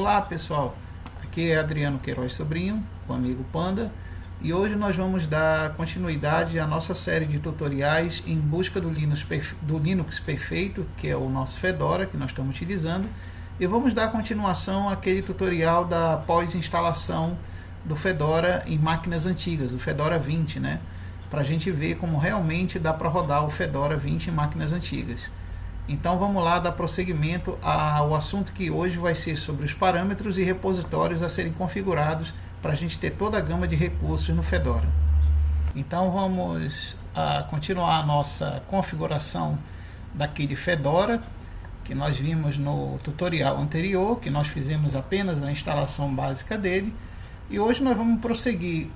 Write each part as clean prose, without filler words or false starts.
Olá pessoal, aqui é Adriano Queiroz Sobrinho, o amigo Panda, e hoje nós vamos dar continuidade à nossa série de tutoriais em busca do Linux perfeito, que é o nosso Fedora que nós estamos utilizando, e vamos dar continuação àquele tutorial da pós-instalação do Fedora em máquinas antigas, o Fedora 20, né? Para a gente ver como realmente dá para rodar o Fedora 20 em máquinas antigas. Então vamos lá dar prosseguimento ao assunto que hoje vai ser sobre os parâmetros e repositórios a serem configurados para a gente ter toda a gama de recursos no Fedora. Então vamos continuar a nossa configuração daquele Fedora que nós vimos no tutorial anterior, que nós fizemos apenas a instalação básica dele, e hoje nós vamos prosseguir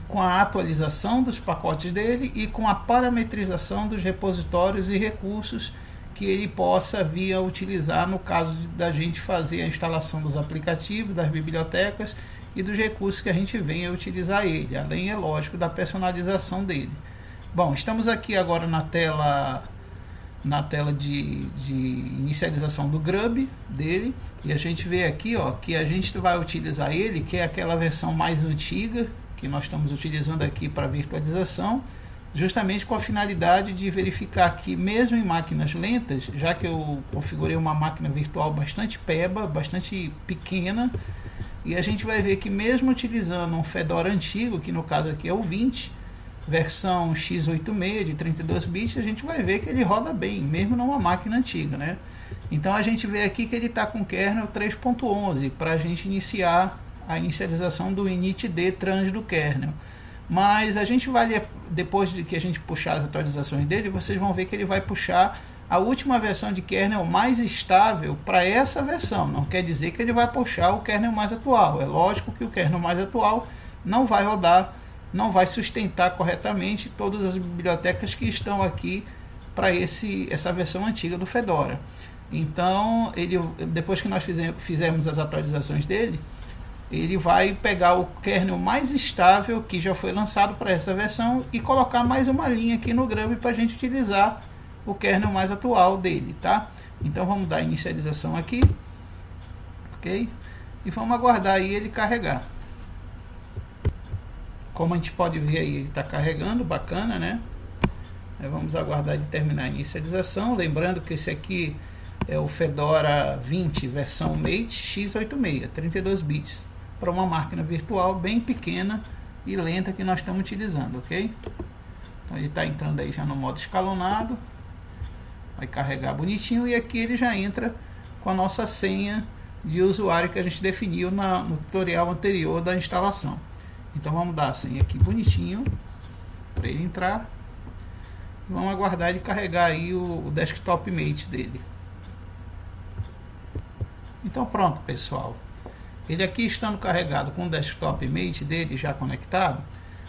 com a atualização dos pacotes dele e com a parametrização dos repositórios e recursos que ele possa vir a utilizar no caso da gente fazer a instalação dos aplicativos, das bibliotecas e dos recursos que a gente venha a utilizar ele, além, é lógico, da personalização dele. Bom, estamos aqui agora na tela de inicialização do Grub dele, e a gente vê aqui que a gente vai utilizar ele, que é aquela versão mais antiga que nós estamos utilizando aqui para virtualização, justamente com a finalidade de verificar que mesmo em máquinas lentas, já que eu configurei uma máquina virtual bastante peba, bastante pequena, e a gente vai ver que mesmo utilizando um Fedora antigo, que no caso aqui é o 20, versão x86 de 32 bits, a gente vai ver que ele roda bem, mesmo numa máquina antiga, né? Então a gente vê aqui que ele está com kernel 3.11 para a gente iniciar a inicialização do initd trans do kernel. Mas a gente vai, depois de que a gente puxar as atualizações dele, vocês vão ver que ele vai puxar a última versão de kernel mais estável para essa versão. Não quer dizer que ele vai puxar o kernel mais atual. É lógico que o kernel mais atual não vai rodar, não vai sustentar corretamente todas as bibliotecas que estão aqui para essa versão antiga do Fedora. Então, depois que nós fizermos as atualizações dele, ele vai pegar o kernel mais estável que já foi lançado para essa versão e colocar mais uma linha aqui no Grub para a gente utilizar o kernel mais atual dele, tá? Então vamos dar inicialização aqui, ok? E vamos aguardar aí ele carregar. Como a gente pode ver aí, ele está carregando, bacana, né? Aí vamos aguardar ele terminar a inicialização, lembrando que esse aqui é o Fedora 20 versão Mate x86, 32 bits, para uma máquina virtual bem pequena e lenta que nós estamos utilizando, ok? Então ele está entrando aí já no modo escalonado, vai carregar bonitinho, e aqui ele já entra com a nossa senha de usuário que a gente definiu no tutorial anterior da instalação. Então vamos dar a senha aqui bonitinho para ele entrar e vamos aguardar ele carregar aí o desktop mate dele. Então pronto, pessoal, ele aqui estando carregado com o desktop mate dele já conectado,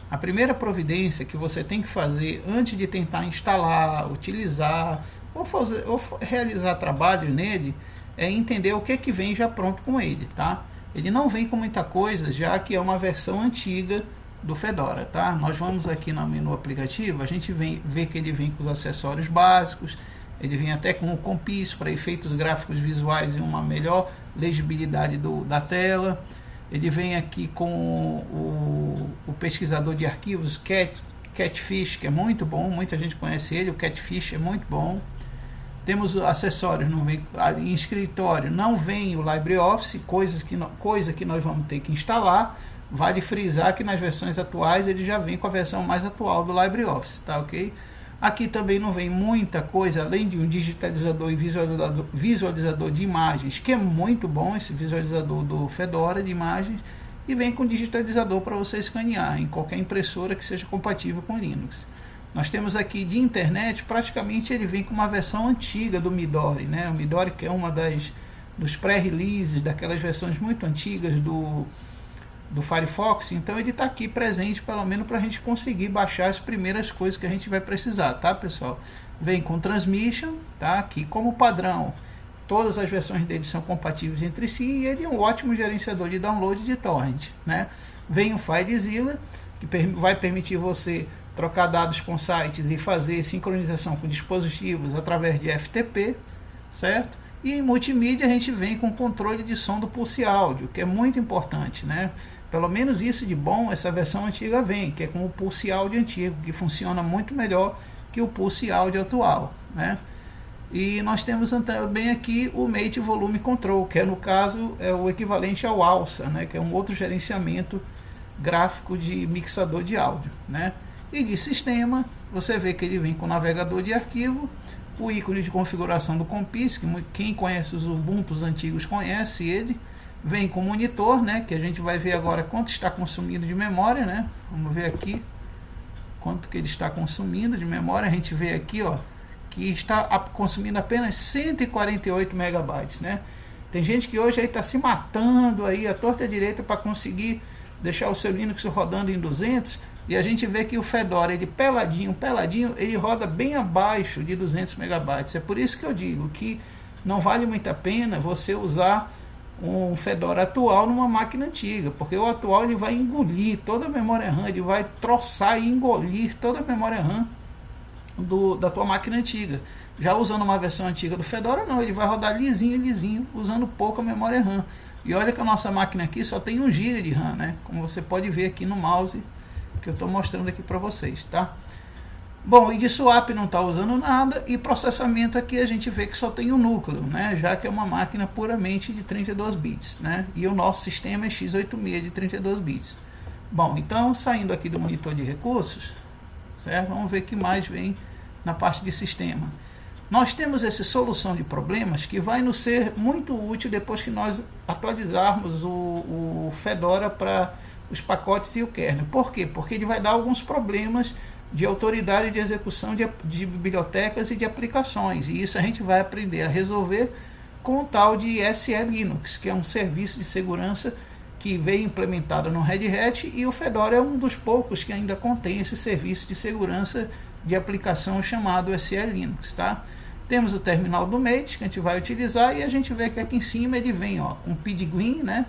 a primeira providência que você tem que fazer antes de tentar instalar, utilizar ou realizar trabalho nele é entender o que vem já pronto com ele, tá? Ele não vem com muita coisa, já que é uma versão antiga do Fedora, tá? Nós vamos aqui no menu aplicativo, a gente vê que ele vem com os acessórios básicos, ele vem até com o Compis para efeitos gráficos visuais e uma melhor legibilidade da tela. Ele vem aqui com o pesquisador de arquivos Catfish, que é muito bom, muita gente conhece ele, o Catfish é muito bom. Temos acessórios, não vem, em escritório não vem o LibreOffice, coisa que nós vamos ter que instalar. Vale frisar que nas versões atuais ele já vem com a versão mais atual do LibreOffice, tá ok? Aqui também não vem muita coisa, além de um digitalizador e visualizador de imagens, que é muito bom esse visualizador do Fedora de imagens, e vem com digitalizador para você escanear em qualquer impressora que seja compatível com Linux. Nós temos aqui de internet, praticamente ele vem com uma versão antiga do Midori, né? O Midori, que é uma dos pré-releases, daquelas versões muito antigas do Firefox. Então ele está aqui presente, pelo menos para a gente conseguir baixar as primeiras coisas que a gente vai precisar, tá, pessoal? Vem com Transmission, tá? Aqui como padrão, todas as versões dele são compatíveis entre si, e ele é um ótimo gerenciador de download de torrent, né? Vem o FileZilla, que vai permitir você trocar dados com sites e fazer sincronização com dispositivos através de FTP, certo? E em multimídia a gente vem com controle de som do Pulse Áudio, que é muito importante, né? Pelo menos isso de bom essa versão antiga vem, que é com o Pulse Áudio antigo, que funciona muito melhor que o Pulse Áudio atual, né? E nós temos também aqui o Mate Volume Control, que no caso é o equivalente ao ALSA, né? Que é um outro gerenciamento gráfico de mixador de áudio, né? E de sistema, você vê que ele vem com navegador de arquivo, o ícone de configuração do Compiz, que quem conhece os Ubuntu antigos conhece ele, vem com monitor, né, que a gente vai ver agora quanto está consumindo de memória, né? Vamos ver aqui quanto que ele está consumindo de memória. A gente vê aqui, ó, que está consumindo apenas 148 megabytes, né? Tem gente que hoje aí está se matando aí à torta e à direita para conseguir deixar o seu Linux rodando em 200, e a gente vê que o Fedora, ele peladinho, ele roda bem abaixo de 200 megabytes. É por isso que eu digo que não vale muito a pena você usar um Fedora atual numa máquina antiga, porque o atual ele vai engolir toda a memória RAM, ele vai troçar e engolir toda a memória RAM da tua máquina antiga. Já usando uma versão antiga do Fedora, não, ele vai rodar lisinho, usando pouca memória RAM. E olha que a nossa máquina aqui só tem 1 GB de RAM, né? Como você pode ver aqui no mouse que eu estou mostrando aqui para vocês, tá? Bom, e de swap não está usando nada, e processamento aqui a gente vê que só tem um núcleo, né? Já que é uma máquina puramente de 32 bits, né? E o nosso sistema é x86 de 32 bits. Bom, então saindo aqui do monitor de recursos, certo? Vamos ver o que mais vem na parte de sistema. Nós temos essa solução de problemas que vai nos ser muito útil depois que nós atualizarmos o Fedora para os pacotes e o kernel. Por quê? Porque ele vai dar alguns problemas de autoridade de execução de bibliotecas e de aplicações. E isso a gente vai aprender a resolver com o tal de SE Linux, que é um serviço de segurança que veio implementado no Red Hat, e o Fedora é um dos poucos que ainda contém esse serviço de segurança de aplicação chamado SE Linux, tá? Temos o terminal do Mate que a gente vai utilizar, e a gente vê que aqui em cima ele vem, ó, um Pidgin, né,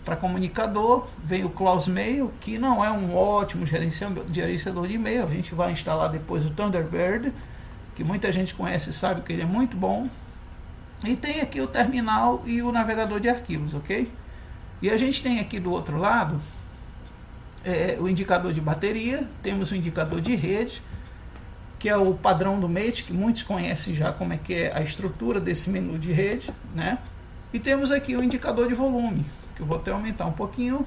para comunicador, vem o Closemail, que não é um ótimo gerenciador de e-mail. A gente vai instalar depois o Thunderbird, que muita gente conhece e sabe que ele é muito bom. E tem aqui o terminal e o navegador de arquivos, ok? E a gente tem aqui do outro lado o indicador de bateria, temos o indicador de rede, que é o padrão do Mate, que muitos conhecem já como é que é a estrutura desse menu de rede, né? E temos aqui o indicador de volume, que eu vou até aumentar um pouquinho,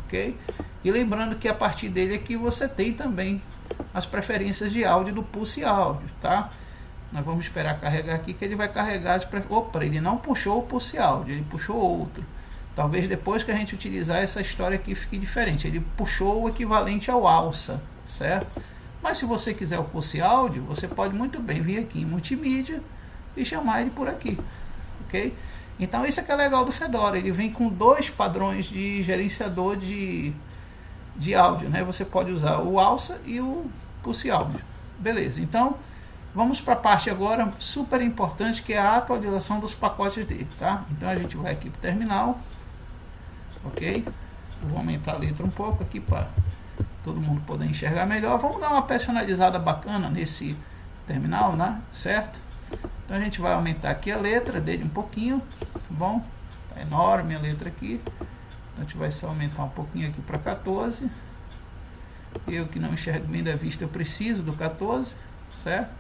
ok? E lembrando que a partir dele aqui você tem também as preferências de áudio do Pulse Áudio, tá? Nós vamos esperar carregar aqui, que ele vai carregar as preferências. Opa, ele não puxou o Pulse Áudio, ele puxou outro. Talvez depois que a gente utilizar essa história aqui fique diferente. Ele puxou o equivalente ao ALSA, certo? Mas se você quiser o Pulse Áudio, você pode muito bem vir aqui em multimídia e chamar ele por aqui, ok? Então isso é que é legal do Fedora, ele vem com 2 padrões de gerenciador de áudio, né? Você pode usar o ALSA e o Pulse Áudio. Beleza, então vamos para a parte agora super importante, que é a atualização dos pacotes dele, tá? Então a gente vai aqui para o terminal, ok? Eu vou aumentar a letra um pouco aqui para todo mundo poder enxergar melhor. Vamos dar uma personalizada bacana nesse terminal, né? Certo? Então a gente vai aumentar aqui a letra dele um pouquinho, tá bom? Tá enorme a letra aqui. Então a gente vai só aumentar um pouquinho aqui para 14. Eu que não enxergo bem da vista, eu preciso do 14, certo?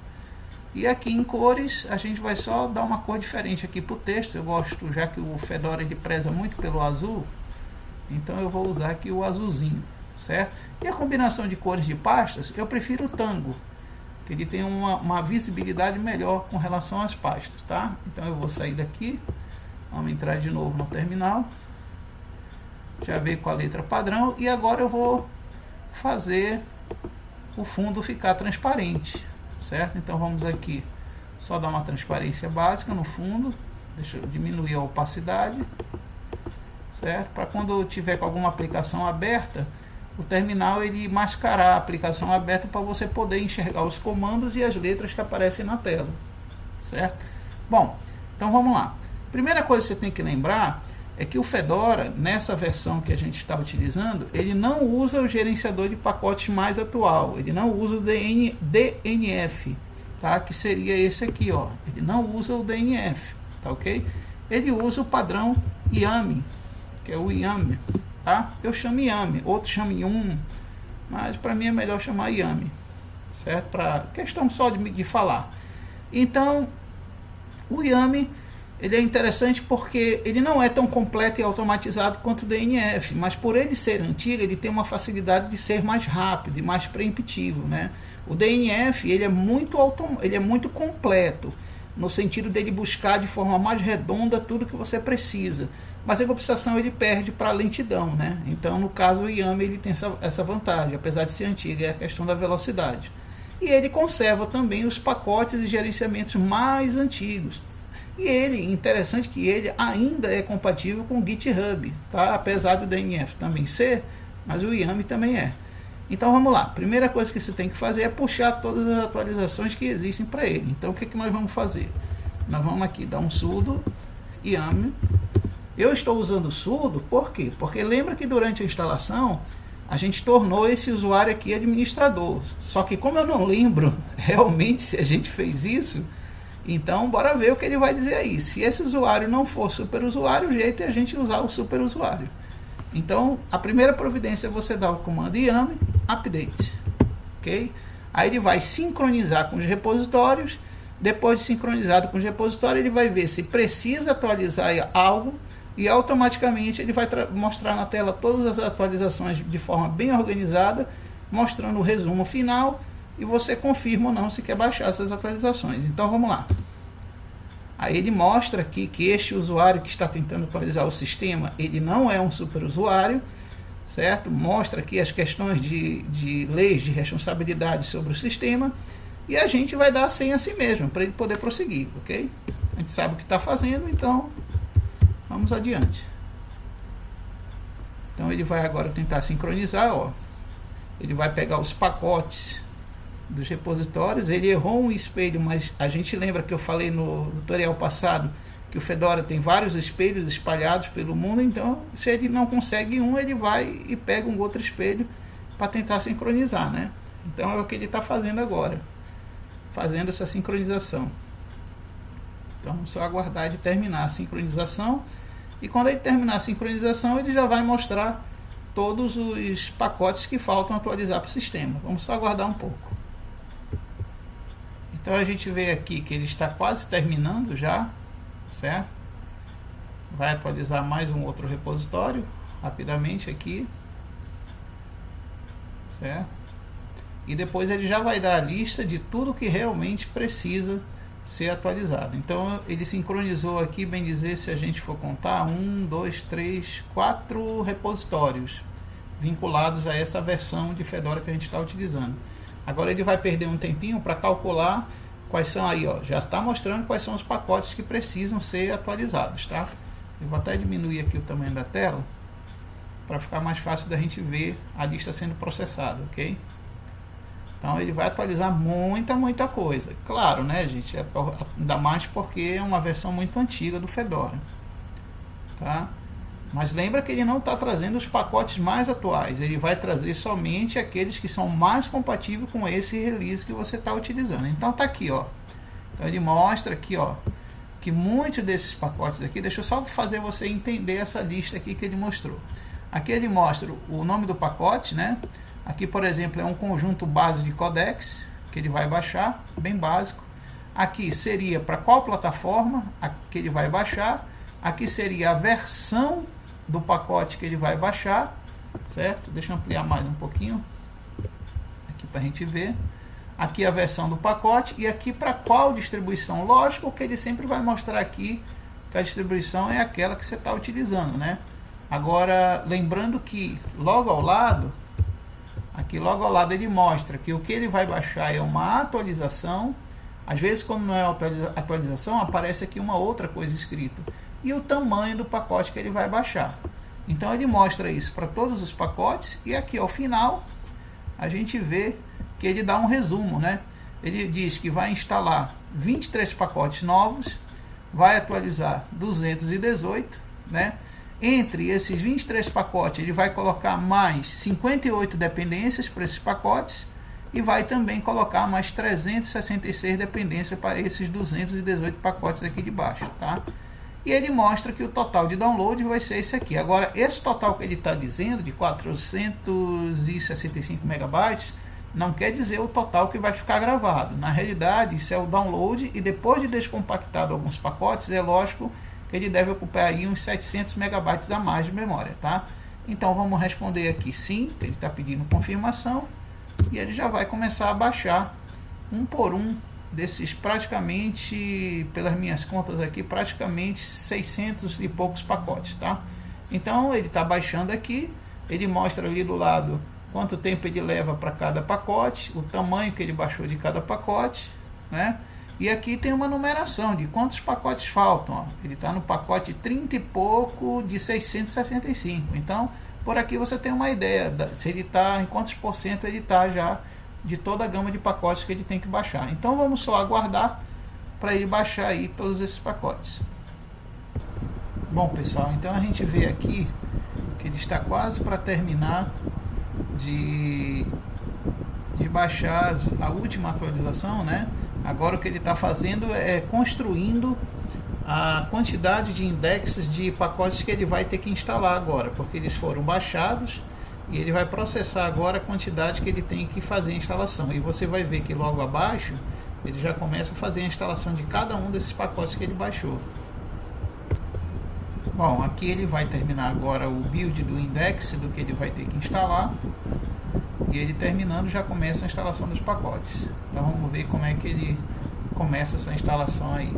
E aqui em cores, a gente vai só dar uma cor diferente aqui para o texto. Eu gosto, já que o Fedora ele preza muito pelo azul, então eu vou usar aqui o azulzinho, certo? E a combinação de cores de pastas, eu prefiro o Tango, que ele tem uma visibilidade melhor com relação às pastas, tá? Então eu vou sair daqui, vamos entrar de novo no terminal, já veio com a letra padrão, e agora eu vou fazer o fundo ficar transparente, certo? Então vamos aqui, só dar uma transparência básica no fundo, deixa eu diminuir a opacidade, certo? Para quando eu tiver com alguma aplicação aberta, o terminal ele mascarar a aplicação aberta para você poder enxergar os comandos e as letras que aparecem na tela, certo? Bom, então vamos lá. Primeira coisa que você tem que lembrar é que o Fedora, nessa versão que a gente está utilizando, ele não usa o gerenciador de pacotes mais atual, ele não usa o DNF, tá? Que seria esse aqui, ó. Ele não usa o DNF, tá ok? Ele usa o padrão YAML, que é o YAML, tá? Eu chamo YAML, outros chamam YUM, mas para mim é melhor chamar YAML, certo? Para questão só de falar. Então, o YAML, ele é interessante porque ele não é tão completo e automatizado quanto o DNF, mas por ele ser antigo, ele tem uma facilidade de ser mais rápido e mais preemptivo, né? O DNF, ele é muito completo, no sentido dele buscar de forma mais redonda tudo que você precisa, mas em compensação ele perde para a lentidão, né? Então, no caso, o YAML ele tem essa vantagem, apesar de ser antigo, é a questão da velocidade. E ele conserva também os pacotes e gerenciamentos mais antigos. E ele, interessante que ele ainda é compatível com o GitHub, tá? Apesar do DNF também ser, mas o YAML também é. Então vamos lá, primeira coisa que você tem que fazer é puxar todas as atualizações que existem para ele. Então o que nós vamos fazer? Nós vamos aqui dar um sudo YAML. Eu estou usando sudo, por quê? Porque lembra que durante a instalação a gente tornou esse usuário aqui administrador. Só que como eu não lembro realmente se a gente fez isso, então, bora ver o que ele vai dizer aí. Se esse usuário não for superusuário, o jeito é a gente usar o superusuário. Então, a primeira providência é você dar o comando YAML update. Ok? Aí ele vai sincronizar com os repositórios. Depois de sincronizado com os repositórios, ele vai ver se precisa atualizar algo. E automaticamente ele vai mostrar na tela todas as atualizações de forma bem organizada, mostrando o resumo final. E você confirma ou não se quer baixar essas atualizações. Então vamos lá. Aí ele mostra aqui que este usuário que está tentando atualizar o sistema, ele não é um superusuário, certo? Mostra aqui as questões de leis de responsabilidade sobre o sistema. E a gente vai dar a senha a si mesmo, para ele poder prosseguir, ok? A gente sabe o que está fazendo, então vamos adiante. Então ele vai agora tentar sincronizar, ó. Ele vai pegar os pacotes dos repositórios. Ele errou um espelho, mas a gente lembra que eu falei no tutorial passado que o Fedora tem vários espelhos espalhados pelo mundo. Então, se ele não consegue um, ele vai e pega um outro espelho para tentar sincronizar, né? Então é o que ele está fazendo agora, fazendo essa sincronização. Então vamos só aguardar de terminar a sincronização, e quando ele terminar a sincronização, ele já vai mostrar todos os pacotes que faltam atualizar para o sistema. Vamos só aguardar um pouco. Então a gente vê aqui que ele está quase terminando já, certo? Vai atualizar mais um outro repositório rapidamente aqui, certo? E depois ele já vai dar a lista de tudo que realmente precisa ser atualizado. Então ele sincronizou aqui, bem dizer, se a gente for contar, 1, 2, 3, 4 repositórios vinculados a essa versão de Fedora que a gente está utilizando. Agora ele vai perder um tempinho para calcular quais são aí, ó, já está mostrando quais são os pacotes que precisam ser atualizados, tá? Eu vou até diminuir aqui o tamanho da tela para ficar mais fácil da gente ver a lista sendo processada, ok? Então ele vai atualizar muita coisa. Claro, né, gente? Ainda mais porque é uma versão muito antiga do Fedora, tá? Mas lembra que ele não está trazendo os pacotes mais atuais. Ele vai trazer somente aqueles que são mais compatíveis com esse release que você está utilizando. Então tá aqui, ó. Então ele mostra aqui, ó, que muitos desses pacotes aqui, deixa eu só fazer você entender essa lista aqui que ele mostrou. Aqui ele mostra o nome do pacote, né? Aqui, por exemplo, é um conjunto base de codecs que ele vai baixar, bem básico. Aqui seria para qual plataforma que ele vai baixar. Aqui seria a versão do pacote que ele vai baixar, certo? Deixa eu ampliar mais um pouquinho aqui para a gente ver. Aqui a versão do pacote e aqui para qual distribuição. Lógico que ele sempre vai mostrar aqui que a distribuição é aquela que você está utilizando, né? Agora, lembrando que logo ao lado, aqui logo ao lado ele mostra que o que ele vai baixar é uma atualização. Às vezes, quando não é atualização, aparece aqui uma outra coisa escrita. E o tamanho do pacote que ele vai baixar. Então ele mostra isso para todos os pacotes. E aqui ao final a gente vê que ele dá um resumo, né? Ele diz que vai instalar 23 pacotes novos, vai atualizar 218, né? Entre esses 23 pacotes ele vai colocar mais 58 dependências para esses pacotes e vai também colocar mais 366 dependências para esses 218 pacotes aqui de baixo, tá? E ele mostra que o total de download vai ser esse aqui. Agora, esse total que ele está dizendo, de 465 megabytes, não quer dizer o total que vai ficar gravado. Na realidade, isso é o download, e depois de descompactado alguns pacotes, é lógico que ele deve ocupar aí uns 700 megabytes a mais de memória, tá? Então, vamos responder aqui sim, que ele está pedindo confirmação, e ele já vai começar a baixar um por um desses praticamente, pelas minhas contas aqui, praticamente 600 e poucos pacotes, tá? Então ele está baixando aqui, ele mostra ali do lado quanto tempo ele leva para cada pacote, o tamanho que ele baixou de cada pacote, né? E aqui tem uma numeração de quantos pacotes faltam, ó. Ele está no pacote 30 e pouco de 665, então por aqui você tem uma ideia se ele está, em quantos por cento ele está já de toda a gama de pacotes que ele tem que baixar. Então vamos só aguardar para ele baixar aí todos esses pacotes. Bom pessoal, então a gente vê aqui que ele está quase para terminar de baixar a última atualização, né? Agora o que ele está fazendo é construindo a quantidade de indexes de pacotes que ele vai ter que instalar agora, porque eles foram baixados e ele vai processar agora a quantidade que ele tem que fazer a instalação. E você vai ver que logo abaixo ele já começa a fazer a instalação de cada um desses pacotes que ele baixou. Bom, aqui ele vai terminar agora o build do index do que ele vai ter que instalar, e ele terminando já começa a instalação dos pacotes. Então vamos ver como é que ele começa essa instalação aí.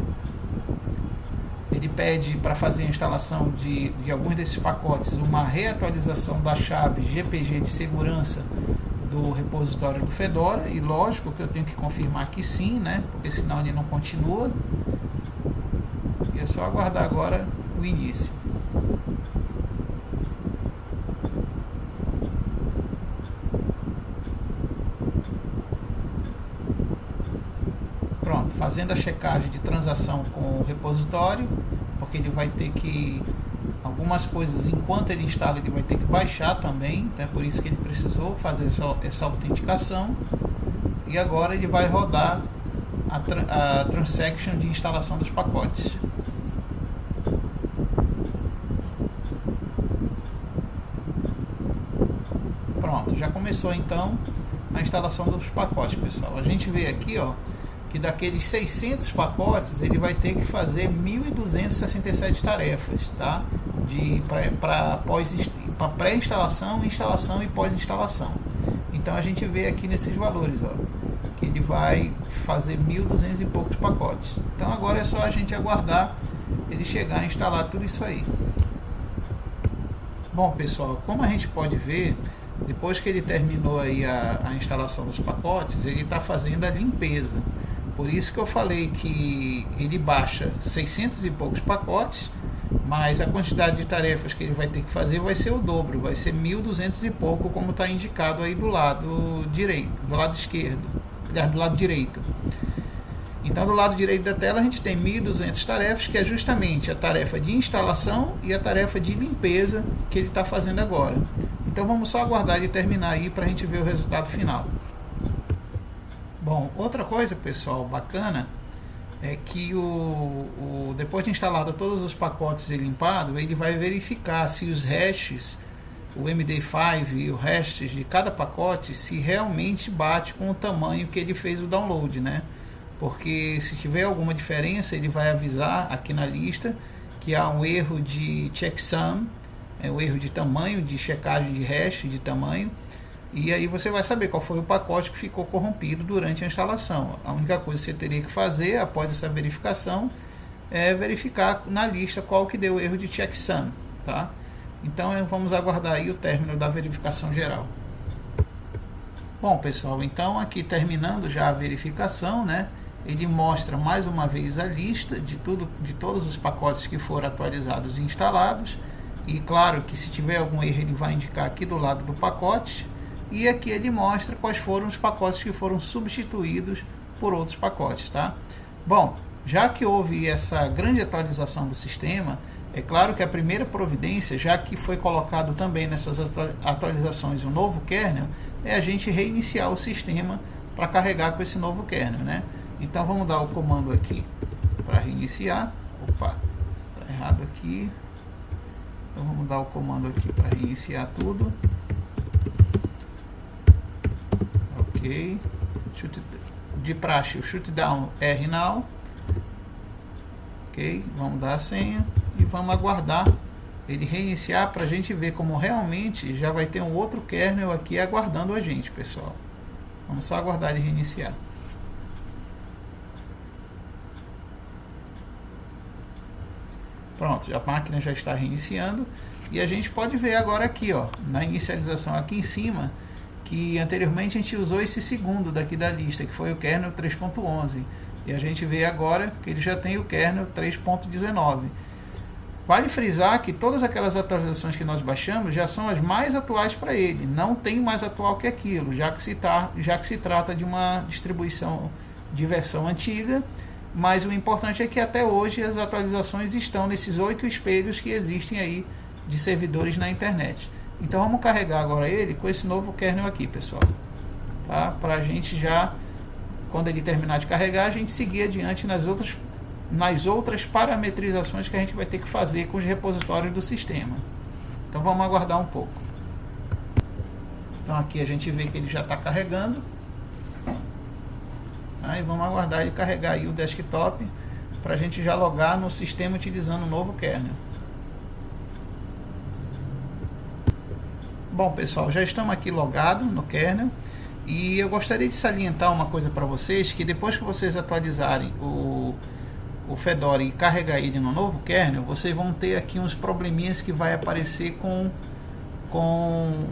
Ele pede para fazer a instalação de alguns desses pacotes uma reatualização da chave GPG de segurança do repositório do Fedora, e lógico que eu tenho que confirmar que sim, né? Porque senão ele não continua. E é só aguardar agora o início. Pronto, fazendo a checagem de transação com o repositório, porque ele vai ter que, algumas coisas enquanto ele instala ele vai ter que baixar também, então é por isso que ele precisou fazer essa autenticação. E agora ele vai rodar a transaction de instalação dos pacotes. Pronto, já começou então a instalação dos pacotes, pessoal. A gente vê aqui, ó, que daqueles 600 pacotes ele vai ter que fazer 1.267 tarefas, tá? Para pré-instalação, instalação e pós-instalação. Então a gente vê aqui nesses valores, ó, que ele vai fazer 1.200 e poucos pacotes. Então agora é só a gente aguardar ele chegar a instalar tudo isso aí. Bom pessoal, como a gente pode ver, depois que ele terminou aí a instalação dos pacotes, ele está fazendo a limpeza. Por isso que eu falei que ele baixa 600 e poucos pacotes, mas a quantidade de tarefas que ele vai ter que fazer vai ser o dobro, vai ser 1.200 e pouco, como está indicado aí do lado direito, do lado esquerdo, do lado direito. Então do lado direito da tela a gente tem 1.200 tarefas, que é justamente a tarefa de instalação e a tarefa de limpeza que ele está fazendo agora. Então vamos só aguardar ele terminar aí para a gente ver o resultado final. Bom, outra coisa, pessoal, bacana, é que depois de instalado todos os pacotes e limpado, ele vai verificar se os hashes, o MD5 e os hashes de cada pacote, se realmente bate com o tamanho que ele fez o download, né? Porque se tiver alguma diferença, ele vai avisar aqui na lista que há um erro de checksum, um erro de tamanho, de checagem de hash, de tamanho. E aí você vai saber qual foi o pacote que ficou corrompido durante a instalação. A única coisa que você teria que fazer após essa verificação é verificar na lista qual que deu o erro de checksum, tá? Então vamos aguardar aí o término da verificação geral. Bom pessoal, então aqui terminando já a verificação, né? Ele mostra mais uma vez a lista de todos os pacotes que foram atualizados e instalados. E claro que se tiver algum erro ele vai indicar aqui do lado do pacote. E aqui ele mostra quais foram os pacotes que foram substituídos por outros pacotes, tá? Bom, já que houve essa grande atualização do sistema, é claro que a primeira providência, já que foi colocado também nessas atualizações um novo kernel, é a gente reiniciar o sistema para carregar com esse novo kernel, né? Então vamos dar o comando aqui para reiniciar. Opa, tá errado aqui. Então vamos dar o comando aqui para reiniciar tudo. Ok. De praxe, o shutdown R now. Ok, vamos dar a senha e vamos aguardar ele reiniciar para a gente ver como realmente já vai ter um outro kernel aqui aguardando a gente, pessoal. Vamos só aguardar ele reiniciar. Pronto, a máquina já está reiniciando e a gente pode ver agora aqui, ó, na inicialização aqui em cima, que anteriormente a gente usou esse segundo daqui da lista, que foi o kernel 3.11, e a gente vê agora que ele já tem o kernel 3.19. Vale frisar que todas aquelas atualizações que nós baixamos já são as mais atuais para ele, não tem mais atual que aquilo, já que se trata de uma distribuição de versão antiga, mas o importante é que até hoje as atualizações estão nesses 8 espelhos que existem aí de servidores na internet. Então vamos carregar agora ele com esse novo kernel aqui, pessoal, tá? Para a gente já, quando ele terminar de carregar, a gente seguir adiante nas outras parametrizações que a gente vai ter que fazer com os repositórios do sistema. Então vamos aguardar um pouco. Então aqui a gente vê que ele já está carregando. Aí vamos aguardar ele carregar aí o desktop para a gente já logar no sistema utilizando o novo kernel. Bom, pessoal, já estamos aqui logados no kernel e eu gostaria de salientar uma coisa para vocês, que depois que vocês atualizarem o Fedora e carregar ele no novo kernel, vocês vão ter aqui uns probleminhas que vai aparecer com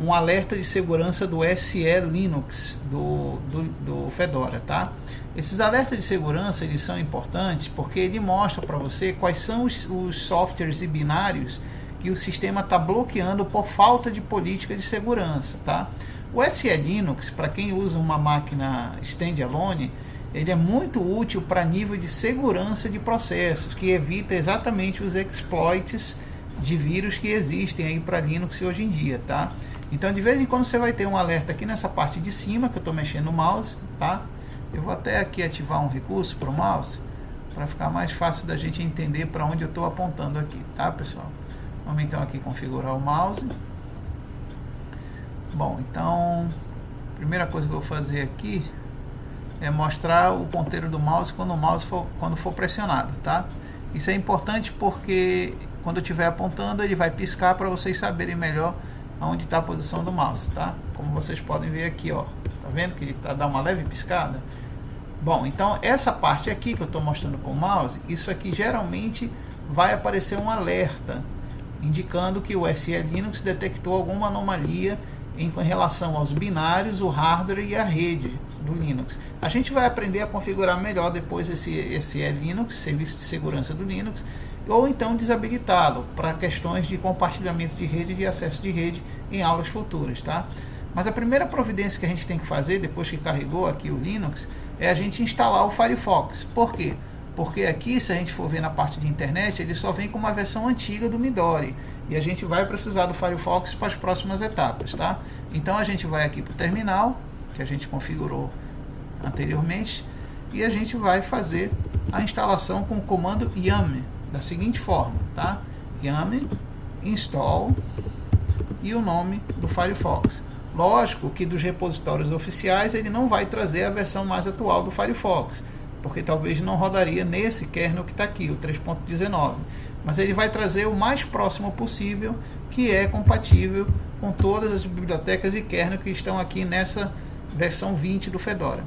um alerta de segurança do SE Linux do Fedora, tá? Esses alertas de segurança, eles são importantes porque ele mostra para você quais são os softwares e binários que o sistema está bloqueando por falta de política de segurança, tá? O SE Linux, para quem usa uma máquina standalone, ele é muito útil para nível de segurança de processos, que evita exatamente os exploits de vírus que existem aí para Linux hoje em dia, tá? Então de vez em quando você vai ter um alerta aqui nessa parte de cima, que eu estou mexendo no mouse, tá? Eu vou até aqui ativar um recurso para o mouse, para ficar mais fácil da gente entender para onde eu estou apontando aqui, tá, pessoal? Vamos então aqui configurar o mouse. Bom, então a primeira coisa que eu vou fazer aqui é mostrar o ponteiro do mouse quando for pressionado, tá? Isso é importante porque quando eu estiver apontando ele vai piscar para vocês saberem melhor onde está a posição do mouse, tá? Como vocês podem ver aqui, ó, tá vendo que ele dá uma leve piscada? Bom, então essa parte aqui que eu estou mostrando com o mouse, isso aqui geralmente vai aparecer um alerta indicando que o SE Linux detectou alguma anomalia em relação aos binários, o hardware e a rede do Linux. A gente vai aprender a configurar melhor depois esse SE Linux, serviço de segurança do Linux, ou então desabilitá-lo para questões de compartilhamento de rede e de acesso de rede em aulas futuras, tá? Mas a primeira providência que a gente tem que fazer depois que carregou aqui o Linux é a gente instalar o Firefox. Por quê? Porque aqui, se a gente for ver na parte de internet, ele só vem com uma versão antiga do Midori. E a gente vai precisar do Firefox para as próximas etapas, tá? Então a gente vai aqui para o terminal, que a gente configurou anteriormente, e a gente vai fazer a instalação com o comando yum, da seguinte forma, tá? Yum install e o nome do Firefox. Lógico que dos repositórios oficiais ele não vai trazer a versão mais atual do Firefox, porque talvez não rodaria nesse kernel que está aqui, o 3.19. Mas ele vai trazer o mais próximo possível, que é compatível com todas as bibliotecas e kernel que estão aqui nessa versão 20 do Fedora.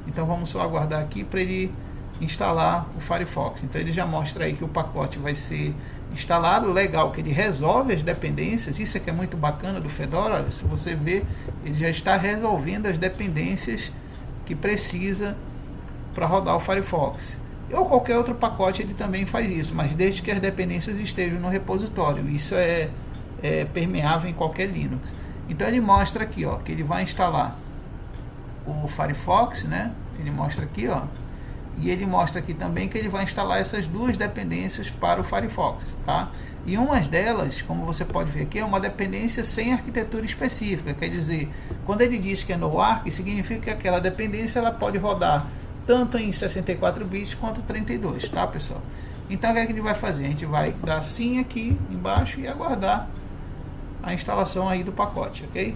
Então vamos só aguardar aqui para ele instalar o Firefox. Então ele já mostra aí que o pacote vai ser instalado. Legal que ele resolve as dependências, isso é que é muito bacana do Fedora. Olha, se você ver, ele já está resolvendo as dependências que precisa para rodar o Firefox. Ou qualquer outro pacote ele também faz isso, mas desde que as dependências estejam no repositório. Isso é permeável em qualquer Linux. Então ele mostra aqui, ó, que ele vai instalar o Firefox, né? Ele mostra aqui, ó, e ele mostra aqui também que ele vai instalar essas duas dependências para o Firefox, tá? E uma delas, como você pode ver aqui, é uma dependência sem arquitetura específica. Quer dizer, quando ele diz que é no ARC, significa que aquela dependência ela pode rodar tanto em 64 bits quanto 32, tá, pessoal? Então, o que é que a gente vai fazer? A gente vai dar sim aqui embaixo e aguardar a instalação aí do pacote, ok?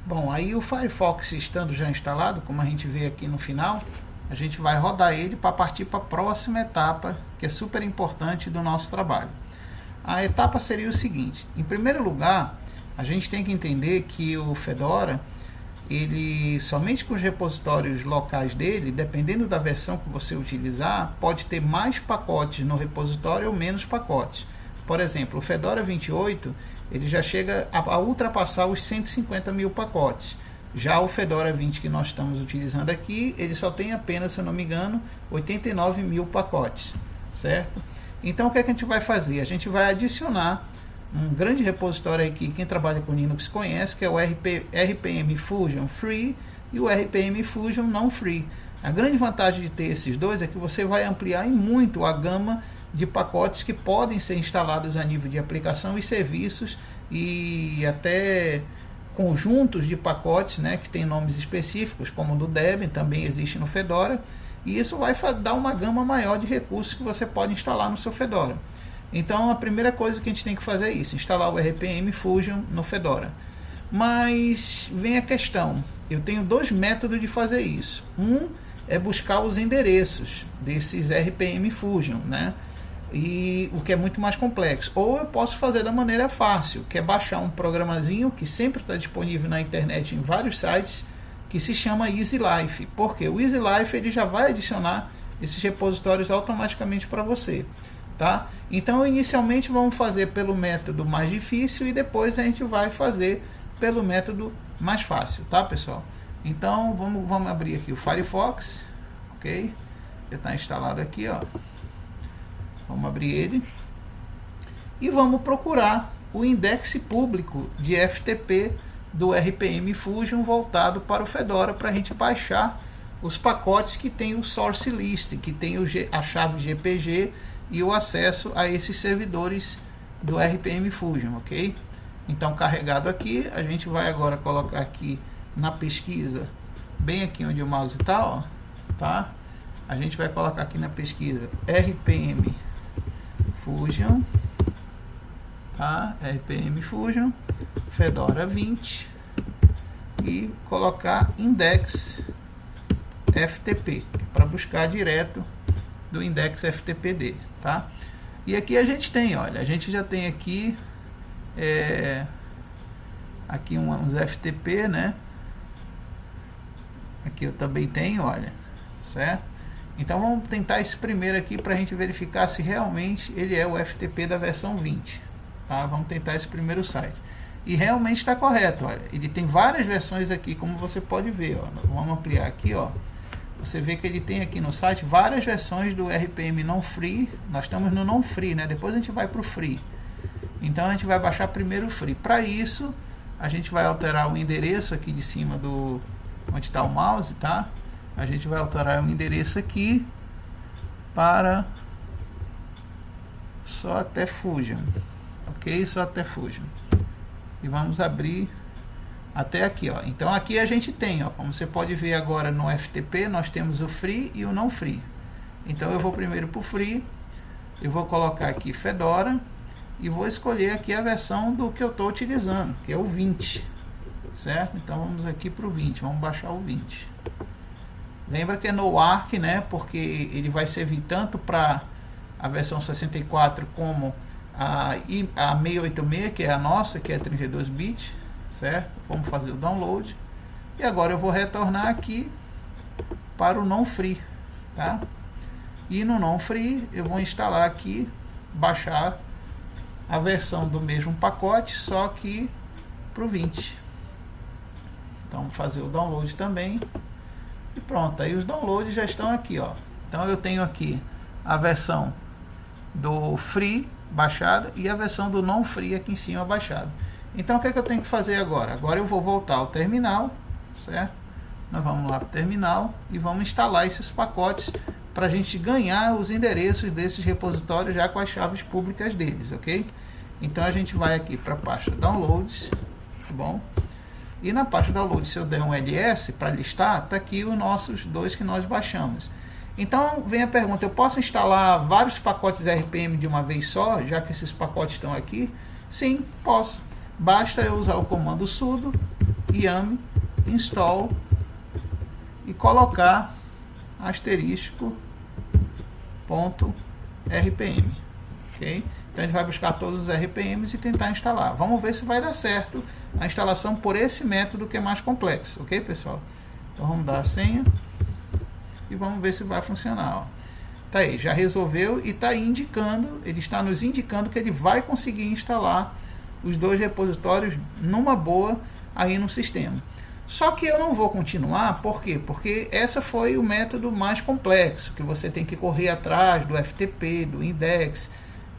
Bom, aí o Firefox estando já instalado, como a gente vê aqui no final, a gente vai rodar ele para partir para a próxima etapa, que é super importante do nosso trabalho. A etapa seria o seguinte: em primeiro lugar, a gente tem que entender que o Fedora, ele somente com os repositórios locais dele, dependendo da versão que você utilizar, pode ter mais pacotes no repositório ou menos pacotes. Por exemplo, o Fedora 28, ele já chega a ultrapassar os 150 mil pacotes. Já o Fedora 20 que nós estamos utilizando aqui, ele só tem apenas, se eu não me engano, 89 mil pacotes, certo? Então o que é que a gente vai fazer? A gente vai adicionar um grande repositório aqui, quem trabalha com Linux conhece, que é o RPM Fusion Free e o RPM Fusion Não Free. A grande vantagem de ter esses dois é que você vai ampliar em muito a gama de pacotes que podem ser instalados a nível de aplicação e serviços, e até conjuntos de pacotes, né, que tem nomes específicos, como o do Debian, também existe no Fedora, e isso vai dar uma gama maior de recursos que você pode instalar no seu Fedora. Então a primeira coisa que a gente tem que fazer é isso, instalar o RPM Fusion no Fedora. Mas vem a questão, eu tenho dois métodos de fazer isso. Um é buscar os endereços desses RPM Fusion, né? E o que é muito mais complexo. Ou eu posso fazer da maneira fácil, que é baixar um programazinho que sempre está disponível na internet em vários sites, que se chama EasyLife. Porque o EasyLife ele já vai adicionar esses repositórios automaticamente para você, tá? Então inicialmente vamos fazer pelo método mais difícil e depois a gente vai fazer pelo método mais fácil, tá, pessoal? Então vamos abrir aqui o Firefox, ok? Já está instalado aqui, ó. Vamos abrir ele e vamos procurar o index público de FTP do RPM Fusion voltado para o Fedora, para a gente baixar os pacotes que tem o source list, que tem a chave GPG e o acesso a esses servidores do RPM Fusion, ok? Então, carregado aqui, a gente vai agora colocar aqui na pesquisa, bem aqui onde o mouse está, ó, tá? A gente vai colocar aqui na pesquisa RPM Fusion, tá? RPM Fusion, Fedora 20 e colocar index FTP para buscar direto do index FTP dele, tá? E aqui a gente tem, olha, a gente já tem aqui aqui uns FTP, né? Aqui eu também tenho, olha, certo? Então vamos tentar esse primeiro aqui para a gente verificar se realmente ele é o FTP da versão 20, tá? Vamos tentar esse primeiro site. E realmente está correto, olha, ele tem várias versões aqui, como você pode ver, ó. Vamos ampliar aqui, ó. Você vê que ele tem aqui no site várias versões do RPM não free. Nós estamos no não free, né? Depois a gente vai para o free. Então a gente vai baixar primeiro o free. Para isso, a gente vai alterar o endereço aqui de cima do onde está o mouse, tá? A gente vai alterar o endereço aqui para só até Fusion, ok? Só até Fusion. E vamos abrir até aqui, ó. Então aqui a gente tem, ó, como você pode ver agora no FTP, nós temos o free e o não free. Então eu vou primeiro para o free, eu vou colocar aqui Fedora e vou escolher aqui a versão do que eu estou utilizando, que é o 20, certo? Então vamos aqui para o 20, vamos baixar o 20. Lembra que é no ARC, né? Porque ele vai servir tanto para a versão 64 como a 686, que é a nossa, que é 32 bits, certo? Vamos fazer o download. E agora eu vou retornar aqui para o não free, tá? E no não free eu vou instalar aqui, baixar a versão do mesmo pacote, só que para o 20. Então vamos fazer o download também. E pronto, aí os downloads já estão aqui, ó. Então eu tenho aqui a versão do free baixada e a versão do não free aqui em cima baixada. Então o que é que eu tenho que fazer agora? Agora eu vou voltar ao terminal, certo? Nós vamos lá para o terminal e vamos instalar esses pacotes para a gente ganhar os endereços desses repositórios já com as chaves públicas deles, ok? Então a gente vai aqui para a pasta Downloads, tá bom? E na pasta Downloads, se eu der um ls para listar, tá aqui os nossos dois que nós baixamos. Então vem a pergunta, eu posso instalar vários pacotes RPM de uma vez só, já que esses pacotes estão aqui? Sim, posso. Basta eu usar o comando sudo yum install e colocar asterisco ponto .rpm, ok? Então a gente vai buscar todos os RPMs e tentar instalar. Vamos ver se vai dar certo a instalação por esse método que é mais complexo, ok, pessoal? Então vamos dar a senha e vamos ver se vai funcionar. Ó. Tá aí, já resolveu e está indicando, ele está nos indicando que ele vai conseguir instalar os dois repositórios numa boa aí no sistema. Só que eu não vou continuar, por quê? Porque esse foi o método mais complexo, que você tem que correr atrás do FTP, do index,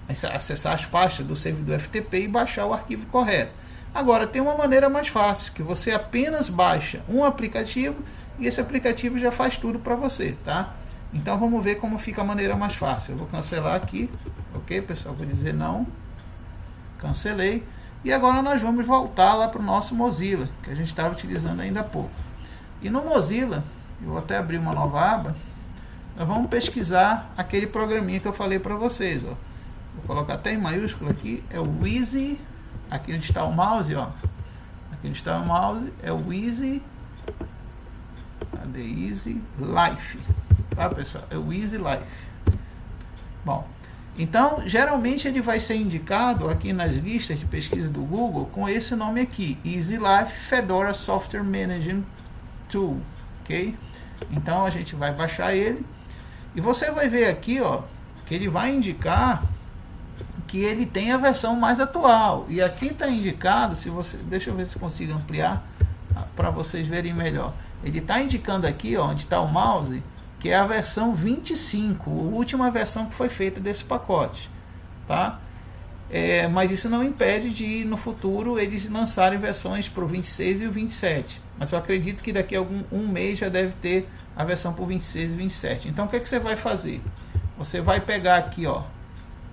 acessar as pastas do servidor FTP e baixar o arquivo correto. Agora, tem uma maneira mais fácil, que você apenas baixa um aplicativo e esse aplicativo já faz tudo para você, tá? Então, vamos ver como fica a maneira mais fácil. Eu vou cancelar aqui, ok, pessoal? Vou dizer não. Cancelei. E agora nós vamos voltar lá para o nosso Mozilla, que a gente estava utilizando ainda há pouco. E no Mozilla, eu vou até abrir uma nova aba, nós vamos pesquisar aquele programinha que eu falei para vocês. Ó. Vou colocar até em maiúsculo aqui, é o Easy, aqui onde está o mouse, ó. Aqui onde está o mouse, é o Easy, cadê Easy Life, tá, pessoal? É o Easy Life. Bom, então, geralmente ele vai ser indicado aqui nas listas de pesquisa do Google com esse nome aqui, Easy Life Fedora Software Management Tool, ok? Então, a gente vai baixar ele e você vai ver aqui, ó, que ele vai indicar que ele tem a versão mais atual. E aqui está indicado, se você, deixa eu ver se consigo ampliar para vocês verem melhor. Ele está indicando aqui, ó, onde está o mouse, que é a versão 25, a última versão que foi feita desse pacote, tá? Mas isso não impede de, no futuro, eles lançarem versões para o 26 e o 27. Mas eu acredito que daqui a um mês já deve ter a versão para o 26 e 27. Então, o que você vai fazer? Você vai pegar aqui, ó,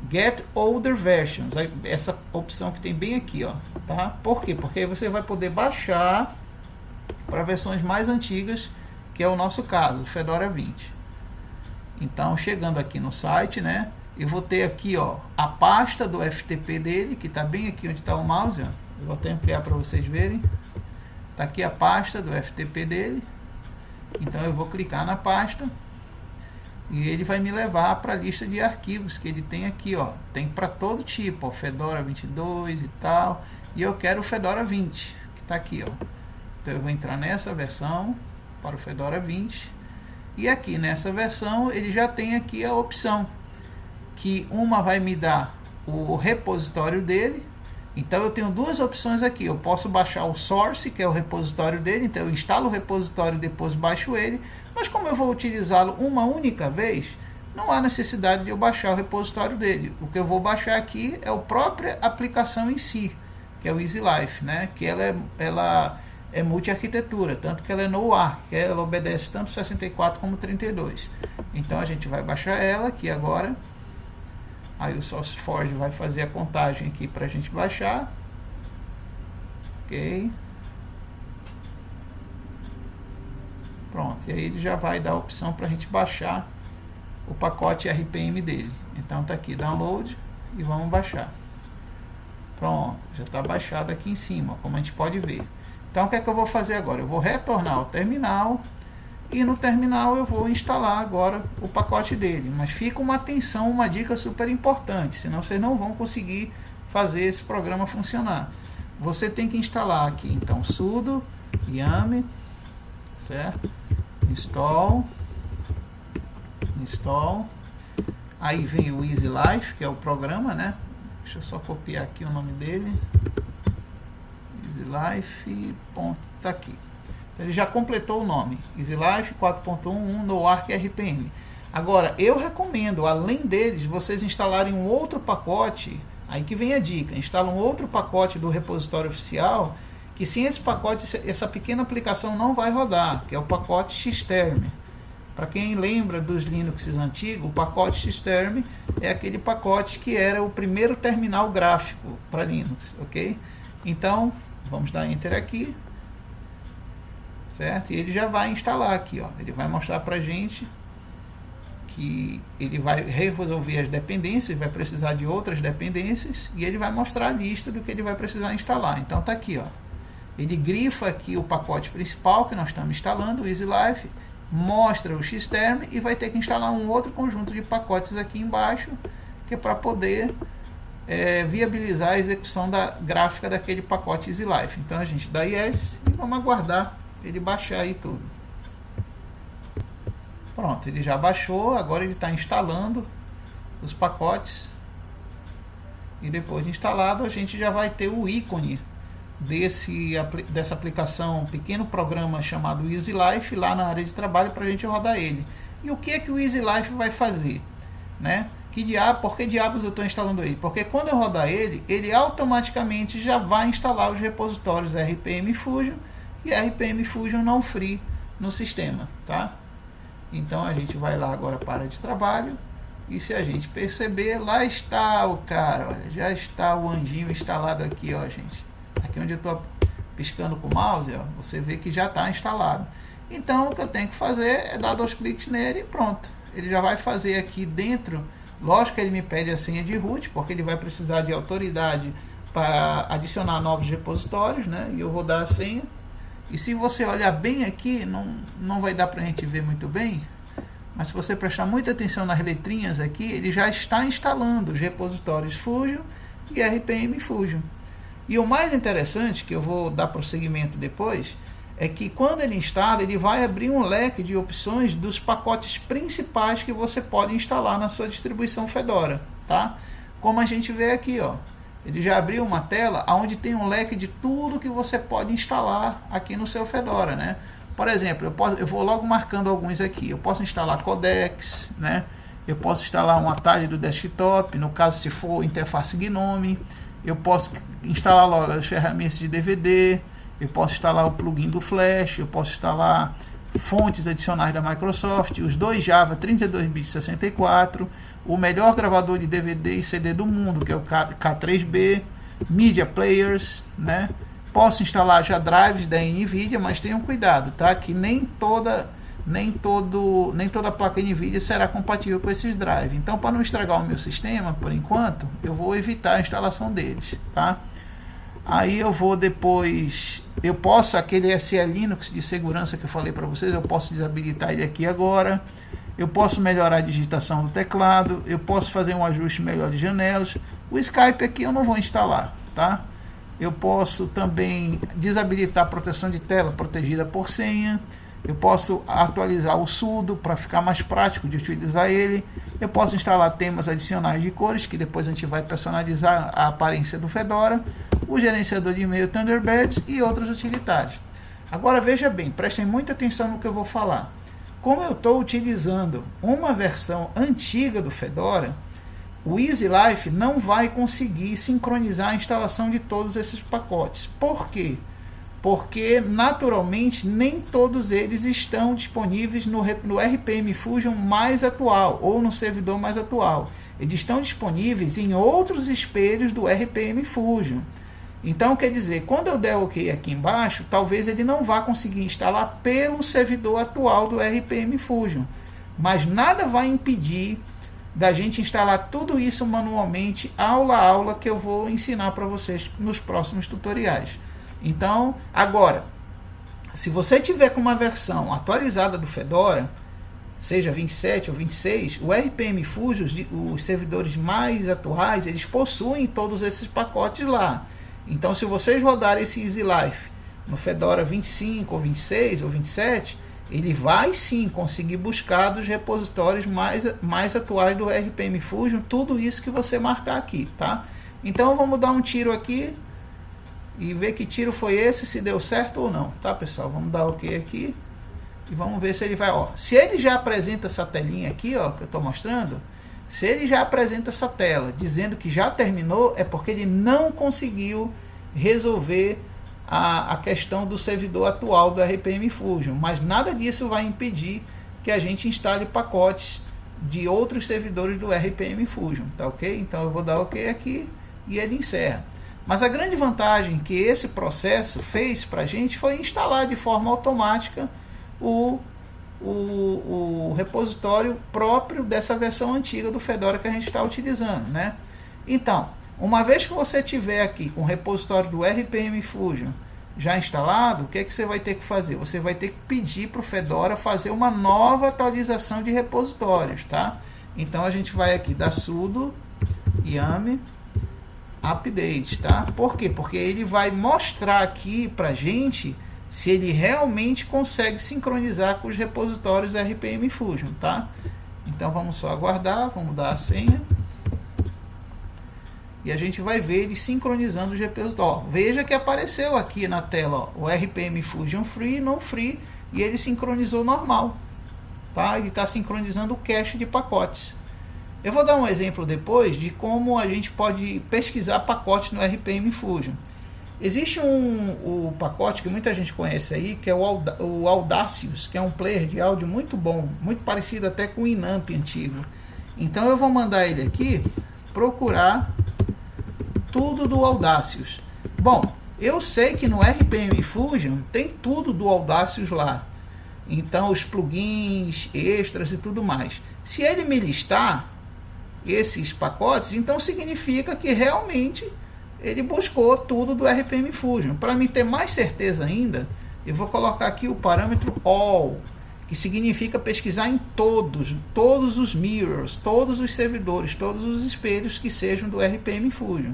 Get Older Versions, essa opção que tem bem aqui, ó, tá? Por quê? Porque aí você vai poder baixar para versões mais antigas, que é o nosso caso, o Fedora 20. Então, chegando aqui no site, né, eu vou ter aqui, ó, a pasta do FTP dele, que está bem aqui onde está o mouse, ó. Eu vou até ampliar para vocês verem. Está aqui a pasta do FTP dele. Então, eu vou clicar na pasta e ele vai me levar para a lista de arquivos que ele tem aqui, ó. Tem para todo tipo, ó, Fedora 22 e tal. E eu quero o Fedora 20, que está aqui, ó. Então, eu vou entrar nessa versão para o Fedora 20 e aqui nessa versão ele já tem aqui a opção que uma vai me dar o repositório dele. Então eu tenho duas opções aqui, eu posso baixar o source, que é o repositório dele, então eu instalo o repositório e depois baixo ele, mas como eu vou utilizá-lo uma única vez, não há necessidade de eu baixar o repositório dele. O que eu vou baixar aqui é a própria aplicação em si, que é o Easy Life, né? Que ela é multi-arquitetura, tanto que ela é no ARC, que ela obedece tanto 64 como 32. Então a gente vai baixar ela aqui agora. Aí o SourceForge vai fazer a contagem aqui para a gente baixar. Ok. Pronto, e aí ele já vai dar a opção para a gente baixar o pacote RPM dele. Então tá aqui, download, e vamos baixar. Pronto, já está baixado aqui em cima, como a gente pode ver. Então o que é que eu vou fazer agora? Eu vou retornar ao terminal e no terminal eu vou instalar agora o pacote dele. Mas fica uma atenção, uma dica super importante, senão vocês não vão conseguir fazer esse programa funcionar. Você tem que instalar aqui, então, sudo yum, certo? Install, aí vem o Easy Life, que é o programa, né? Deixa eu só copiar aqui o nome dele. EasyLife, ponto, tá aqui. Então ele já completou o nome, EasyLife 4.1 no ARC RPM. Agora, eu recomendo, além deles, vocês instalarem um outro pacote, aí que vem a dica, instala um outro pacote do repositório oficial, que sem esse pacote, essa pequena aplicação não vai rodar, que é o pacote Xterm. Para quem lembra dos Linux antigos, o pacote System é aquele pacote que era o primeiro terminal gráfico para Linux, ok? Então, vamos dar Enter aqui, certo? E ele já vai instalar aqui, ó. Ele vai mostrar para a gente que ele vai resolver as dependências, vai precisar de outras dependências, e ele vai mostrar a lista do que ele vai precisar instalar. Então tá aqui, ó. Ele grifa aqui o pacote principal que nós estamos instalando, o EasyLife, mostra o Xterm e vai ter que instalar um outro conjunto de pacotes aqui embaixo, que é para poder viabilizar a execução da gráfica daquele pacote EasyLife. Então a gente dá Yes e vamos aguardar ele baixar aí tudo. Pronto, ele já baixou, agora ele está instalando os pacotes. E depois de instalado, a gente já vai ter o ícone dessa aplicação, um pequeno programa chamado EasyLife, lá na área de trabalho para a gente rodar ele. E o que é que o EasyLife vai fazer? Né? Por que diabos eu estou instalando ele? Porque quando eu rodar ele, ele automaticamente já vai instalar os repositórios RPM Fusion e RPM Fusion não free no sistema, tá? Então a gente vai lá agora para a área de trabalho e se a gente perceber, lá está o cara, olha, já está o anjinho instalado aqui, ó, gente. Aqui onde eu estou piscando com o mouse, ó, você vê que já está instalado. Então o que eu tenho que fazer é dar 2 cliques nele e pronto. Ele já vai fazer aqui dentro, lógico que ele me pede a senha de root, porque ele vai precisar de autoridade para adicionar novos repositórios, né? E eu vou dar a senha. E se você olhar bem aqui, não vai dar para a gente ver muito bem, mas se você prestar muita atenção nas letrinhas aqui, ele já está instalando os repositórios Fusion e RPM Fusion. E o mais interessante, que eu vou dar prosseguimento depois, é que quando ele instala, ele vai abrir um leque de opções dos pacotes principais que você pode instalar na sua distribuição Fedora, tá? Como a gente vê aqui, ó. Ele já abriu uma tela onde tem um leque de tudo que você pode instalar aqui no seu Fedora, né? Por exemplo, eu vou logo marcando alguns aqui. Eu posso instalar codecs, né? Eu posso instalar um atalho do desktop, no caso se for interface GNOME. Eu posso instalar logo as ferramentas de DVD. Eu posso instalar o plugin do Flash. Eu posso instalar fontes adicionais da Microsoft, os 2 Java 32 bits 64, o melhor gravador de DVD e CD do mundo, que é o K3B, Media Players, né? Posso instalar já drives da NVIDIA, mas tenham cuidado, tá? Que nem toda placa NVIDIA será compatível com esses drives. Então, para não estragar o meu sistema, por enquanto, eu vou evitar a instalação deles, tá? Aí eu vou depois, eu posso, aquele SE Linux de segurança que eu falei para vocês, eu posso desabilitar ele aqui agora. Eu posso melhorar a digitação do teclado, eu posso fazer um ajuste melhor de janelas. O Skype aqui eu não vou instalar, tá? Eu posso também desabilitar a proteção de tela protegida por senha. Eu posso atualizar o sudo para ficar mais prático de utilizar ele. Eu posso instalar temas adicionais de cores, que depois a gente vai personalizar a aparência do Fedora, o gerenciador de e-mail Thunderbird e outros utilitários. Agora veja bem, prestem muita atenção no que eu vou falar. Como eu estou utilizando uma versão antiga do Fedora, o EasyLife não vai conseguir sincronizar a instalação de todos esses pacotes. Por quê? Porque naturalmente nem todos eles estão disponíveis no RPM Fusion mais atual ou no servidor mais atual. Eles estão disponíveis em outros espelhos do RPM Fusion. Então, quer dizer, quando eu der OK aqui embaixo, talvez ele não vá conseguir instalar pelo servidor atual do RPM Fusion. Mas nada vai impedir da gente instalar tudo isso manualmente, aula a aula, que eu vou ensinar para vocês nos próximos tutoriais. Então, agora, se você tiver com uma versão atualizada do Fedora, seja 27 ou 26, o RPM Fusion, os servidores mais atuais, eles possuem todos esses pacotes lá. Então, se vocês rodarem esse EasyLife no Fedora 25 ou 26 ou 27, ele vai sim conseguir buscar dos repositórios mais atuais do RPM Fusion, tudo isso que você marcar aqui, tá? Então, vamos dar um tiro aqui e ver que tiro foi esse, se deu certo ou não, tá, pessoal? Vamos dar OK aqui e vamos ver se ele vai, ó. Se ele já apresenta essa telinha aqui, ó, que eu estou mostrando, se ele já apresenta essa tela dizendo que já terminou, é porque ele não conseguiu resolver a questão do servidor atual do RPM Fusion. Mas nada disso vai impedir que a gente instale pacotes de outros servidores do RPM Fusion, tá ok? Então eu vou dar ok aqui e ele encerra. Mas a grande vantagem que esse processo fez para a gente foi instalar de forma automática o repositório próprio dessa versão antiga do Fedora que a gente está utilizando, né? Então, uma vez que você tiver aqui com o repositório do RPM Fusion já instalado, o que é que você vai ter que fazer? Você vai ter que pedir para o Fedora fazer uma nova atualização de repositórios, tá? Então a gente vai aqui dar sudo yum update, tá? Por quê? Porque ele vai mostrar aqui para a gente se ele realmente consegue sincronizar com os repositórios RPM Fusion, tá? Então vamos só aguardar, vamos dar a senha. E a gente vai ver ele sincronizando os repositórios. Veja que apareceu aqui na tela, ó, o RPM Fusion Free, não Free, e ele sincronizou normal, tá? Ele está sincronizando o cache de pacotes. Eu vou dar um exemplo depois de como a gente pode pesquisar pacotes no RPM Fusion. Existe o pacote que muita gente conhece aí, que é o Audacious, que é um player de áudio muito bom, muito parecido até com o Inamp antigo. Então eu vou mandar ele aqui procurar tudo do Audacious. Bom, eu sei que no RPM Fusion tem tudo do Audacious lá. Então os plugins, extras e tudo mais. Se ele me listar esses pacotes, então significa que realmente ele buscou tudo do RPM Fusion. Para me ter mais certeza ainda, eu vou colocar aqui o parâmetro all, que significa pesquisar em todos os mirrors, todos os servidores, todos os espelhos que sejam do RPM Fusion.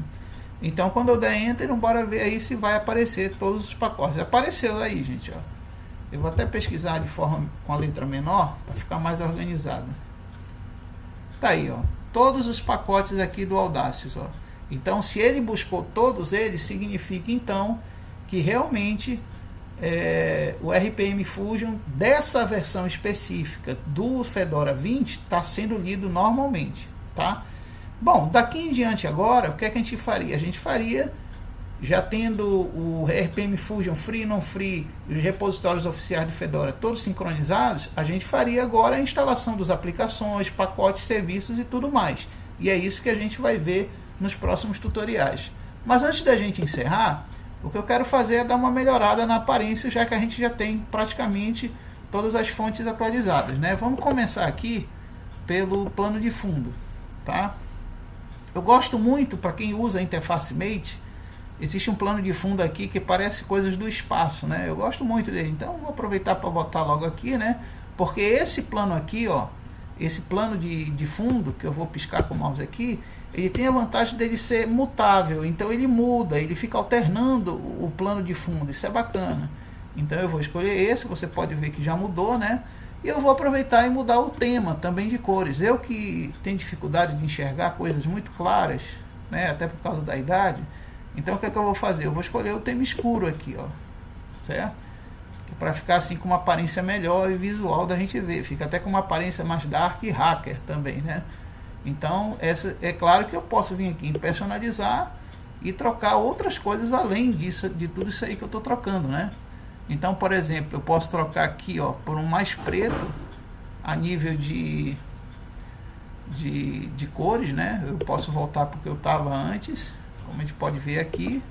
Então quando eu der enter, bora ver aí se vai aparecer todos os pacotes. Apareceu aí, gente, ó. Eu vou até pesquisar de forma com a letra menor para ficar mais organizado. Tá aí, ó, todos os pacotes aqui do Audacious, ó. Então se ele buscou todos eles, significa então que realmente o RPM Fusion dessa versão específica do Fedora 20 está sendo lido normalmente, tá? Bom, daqui em diante agora, o que é que a gente faria? A gente faria, já tendo o RPM Fusion Free, não Free, e os repositórios oficiais do Fedora todos sincronizados, a gente faria agora a instalação das aplicações, pacotes, serviços e tudo mais. E é isso que a gente vai ver nos próximos tutoriais. Mas antes da gente encerrar, o que eu quero fazer é dar uma melhorada na aparência, já que a gente já tem praticamente todas as fontes atualizadas, né? Vamos começar aqui pelo plano de fundo, tá? Eu gosto muito, para quem usa a interface Mate, existe um plano de fundo aqui que parece coisas do espaço, né? Eu gosto muito dele, então vou aproveitar para botar logo aqui, né? Porque esse plano aqui, ó, esse plano de fundo, que eu vou piscar com o mouse aqui, ele tem a vantagem dele ser mutável, então ele muda, ele fica alternando o plano de fundo, isso é bacana. Então eu vou escolher esse, você pode ver que já mudou, né? E eu vou aproveitar e mudar o tema também de cores. Eu que tenho dificuldade de enxergar coisas muito claras, né? Até por causa da idade, então o que é que eu vou fazer? Eu vou escolher o tema escuro aqui, ó, certo? Para ficar assim com uma aparência melhor e visual da gente ver, fica até com uma aparência mais dark e hacker também, né? Então, é claro que eu posso vir aqui em personalizar e trocar outras coisas além disso, de tudo isso aí que eu estou trocando, né? Então, por exemplo, eu posso trocar aqui, ó, por um mais preto a nível de cores, né? Eu posso voltar porque eu estava antes, como a gente pode ver aqui,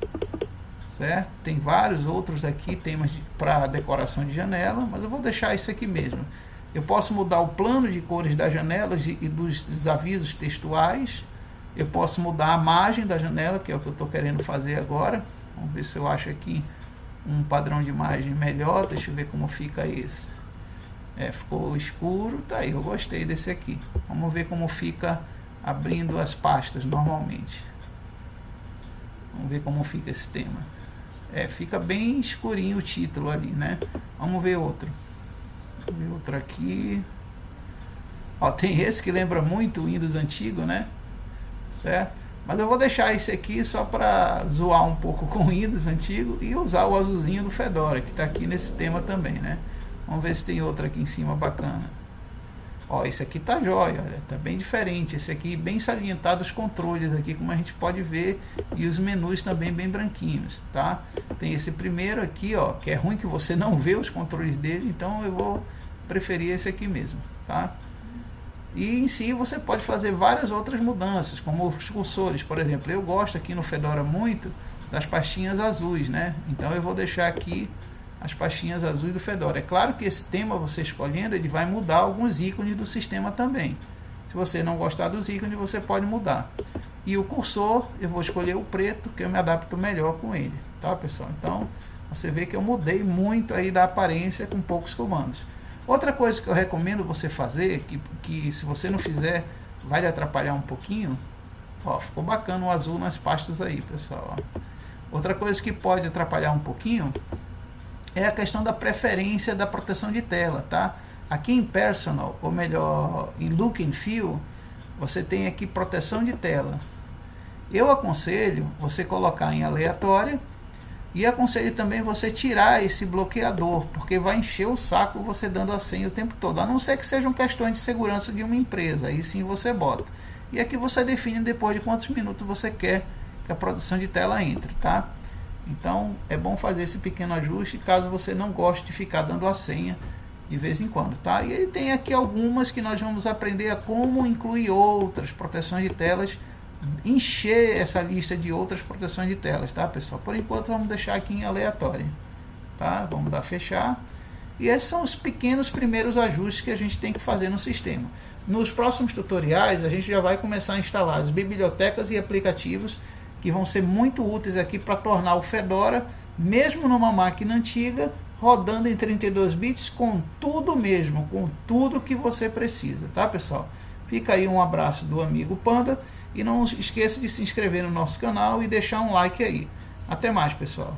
certo? Tem vários outros aqui, temas para decoração de janela, mas eu vou deixar isso aqui mesmo. Eu posso mudar o plano de cores das janelas e dos avisos textuais. Eu posso mudar a margem da janela, que é o que eu estou querendo fazer agora. Vamos ver se eu acho aqui um padrão de imagem melhor. Deixa eu ver como fica esse. Ficou escuro. Tá aí, eu gostei desse aqui. Vamos ver como fica abrindo as pastas normalmente. Vamos ver como fica esse tema. Fica bem escurinho o título ali, né? Vamos ver outro. Outro aqui, ó, tem esse que lembra muito o Windows antigo, né? Certo? Mas eu vou deixar esse aqui só para zoar um pouco com o Windows antigo e usar o azulzinho do Fedora, que está aqui nesse tema também, né? Vamos ver se tem outro aqui em cima bacana. Ó, esse aqui tá jóia, olha, tá bem diferente. Esse aqui bem salientado os controles aqui, como a gente pode ver, e os menus também bem branquinhos, tá? Tem esse primeiro aqui, ó, que é ruim que você não vê os controles dele, então eu vou preferir esse aqui mesmo, tá? E em si você pode fazer várias outras mudanças, como os cursores, por exemplo. Eu gosto aqui no Fedora muito das pastinhas azuis, né? Então eu vou deixar aqui as pastinhas azuis do Fedora. É claro que esse tema, você escolhendo, ele vai mudar alguns ícones do sistema também. Se você não gostar dos ícones, você pode mudar. E o cursor, eu vou escolher o preto, que eu me adapto melhor com ele, tá, pessoal? Então, você vê que eu mudei muito aí da aparência com poucos comandos. Outra coisa que eu recomendo você fazer, que se você não fizer, vai lhe atrapalhar um pouquinho. Ó, ficou bacana o azul nas pastas aí, pessoal. Ó. Outra coisa que pode atrapalhar um pouquinho é a questão da preferência da proteção de tela, tá? Aqui em Personal, ou melhor, em Look and Feel, você tem aqui proteção de tela. Eu aconselho você colocar em aleatória e aconselho também você tirar esse bloqueador, porque vai encher o saco você dando a senha o tempo todo, a não ser que sejam questões de segurança de uma empresa, aí sim você bota. E aqui você define depois de quantos minutos você quer que a proteção de tela entre, tá? Então é bom fazer esse pequeno ajuste caso você não goste de ficar dando a senha de vez em quando, tá? E ele tem aqui algumas que nós vamos aprender a como incluir outras proteções de telas, encher essa lista de outras proteções de telas, tá, pessoal? Por enquanto vamos deixar aqui em aleatório, tá? Vamos dar fechar. E esses são os pequenos primeiros ajustes que a gente tem que fazer no sistema. Nos próximos tutoriais a gente já vai começar a instalar as bibliotecas e aplicativos que vão ser muito úteis aqui para tornar o Fedora, mesmo numa máquina antiga, rodando em 32 bits com tudo mesmo, com tudo que você precisa, tá, pessoal? Fica aí um abraço do amigo Panda e não esqueça de se inscrever no nosso canal e deixar um like aí. Até mais, pessoal.